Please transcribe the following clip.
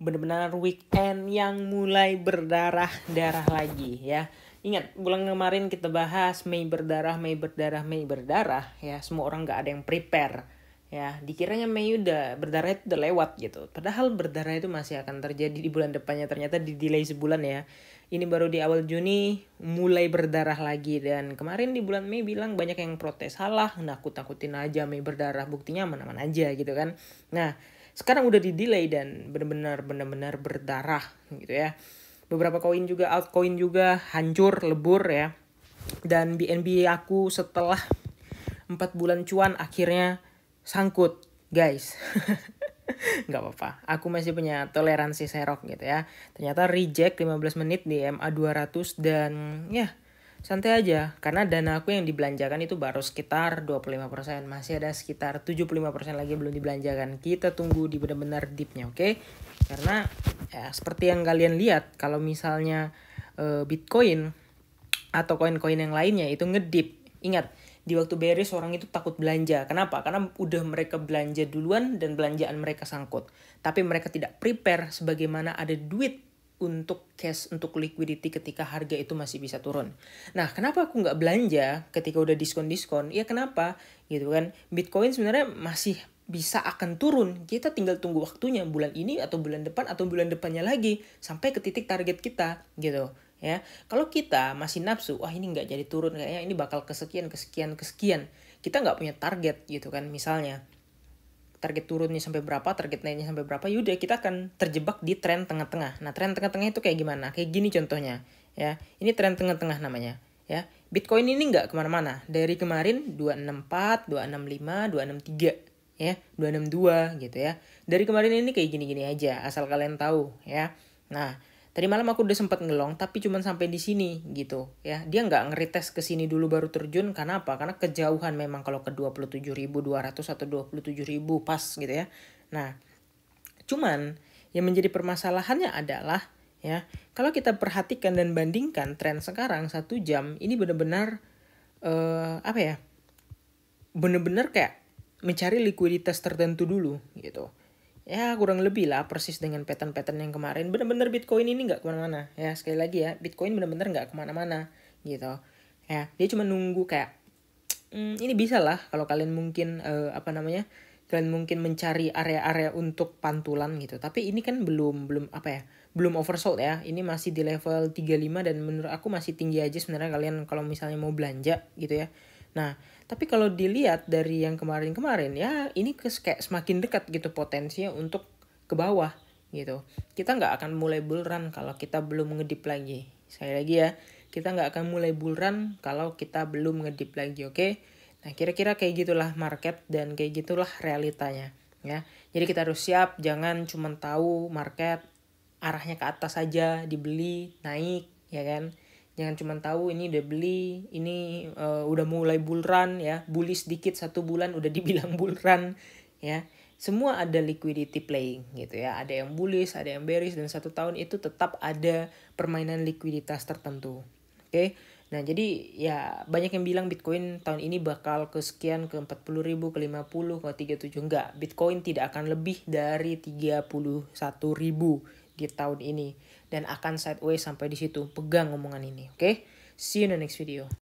benar-benar weekend yang mulai berdarah-darah lagi ya. Ingat, bulan kemarin kita bahas Mei berdarah ya. Semua orang gak ada yang prepare ya. Dikiranya Mei udah berdarah itu udah lewat gitu. Padahal berdarah itu masih akan terjadi di bulan depannya. Ternyata di delay sebulan ya. Ini baru di awal Juni mulai berdarah lagi. Dan kemarin di bulan Mei bilang banyak yang protes. Salah, nakut-nakutin aja Mei berdarah. Buktinya aman-aman aja gitu kan. Nah, sekarang udah di delay dan benar-benar berdarah gitu ya. Beberapa koin juga, altcoin juga hancur, lebur ya. Dan BNB aku setelah 4 bulan cuan akhirnya sangkut, guys. Nggak apa-apa, aku masih punya toleransi serok gitu ya. Ternyata reject 15 menit di MA 200 dan ya santai aja. Karena dana aku yang dibelanjakan itu baru sekitar 25%. Masih ada sekitar 75% lagi belum dibelanjakan. Kita tunggu di benar-benar deepnya, oke? Karena ya seperti yang kalian lihat, kalau misalnya Bitcoin atau koin-koin yang lainnya itu ngedip. Ingat, di waktu bearish orang itu takut belanja. Kenapa? Karena udah mereka belanja duluan dan belanjaan mereka sangkut. Tapi mereka tidak prepare sebagaimana ada duit untuk cash, untuk liquidity ketika harga itu masih bisa turun. Nah, kenapa aku nggak belanja ketika udah diskon-diskon? Ya kenapa? Gitu kan. Bitcoin sebenarnya masih bisa akan turun. Kita tinggal tunggu waktunya bulan ini atau bulan depan atau bulan depannya lagi sampai ke titik target kita gitu ya. Kalau kita masih nafsu, wah ini nggak jadi turun, kayaknya ini bakal kesekian. Kita nggak punya target gitu kan. Misalnya target turunnya sampai berapa, target naiknya sampai berapa, yaudah kita akan terjebak di tren tengah-tengah. Nah, tren tengah-tengah itu kayak gimana? Kayak gini contohnya ya. Ini tren tengah-tengah namanya ya. Bitcoin ini nggak kemana-mana. Dari kemarin 264, 265, 263 ya, 262 gitu ya. Dari kemarin ini kayak gini-gini aja, asal kalian tahu ya. Nah, tadi malam aku udah sempat ngelong tapi cuma sampai di sini gitu ya. Dia nggak ngeretest ke sini dulu baru terjun. Karena apa? Karena kejauhan memang kalau ke 27.200 atau 27.000 pas gitu ya. Nah, cuman yang menjadi permasalahannya adalah ya, kalau kita perhatikan dan bandingkan tren sekarang 1 jam ini benar-benar apa ya? Benar-benar kayak mencari likuiditas tertentu dulu gitu. Ya kurang lebih lah persis dengan pattern-pattern yang kemarin. Bener-bener Bitcoin ini nggak kemana-mana ya. Sekali lagi ya, Bitcoin bener-bener nggak kemana-mana gitu ya. Dia cuma nunggu kayak ini bisa lah kalau kalian mungkin kalian mungkin mencari area-area untuk pantulan gitu. Tapi ini kan belum belum oversold ya. Ini masih di level 35 dan menurut aku masih tinggi aja sebenarnya kalian kalau misalnya mau belanja gitu ya. Nah, tapi kalau dilihat dari yang kemarin-kemarin ya ini kayak semakin dekat gitu potensinya untuk ke bawah gitu. Kita nggak akan mulai bull run kalau kita belum ngedip lagi. Sekali lagi ya, kita nggak akan mulai bull run kalau kita belum ngedip lagi, oke? Nah, kira-kira kayak gitulah market dan kayak gitulah realitanya ya. Jadi kita harus siap, jangan cuma tahu market arahnya ke atas saja dibeli naik ya kan. Jangan cuma tahu ini udah beli, ini udah mulai bull run ya, bullish sedikit 1 bulan udah dibilang bull run ya. Semua ada liquidity playing gitu ya. Ada yang bullish, ada yang bearish, dan 1 tahun itu tetap ada permainan likuiditas tertentu. Oke. Nah, jadi ya banyak yang bilang Bitcoin tahun ini bakal ke sekian, ke 40.000, ke 50, ke 37. Enggak, Bitcoin tidak akan lebih dari 31.000 di tahun ini dan akan sideways sampai di situ. Pegang omongan ini, oke? See you in the next video.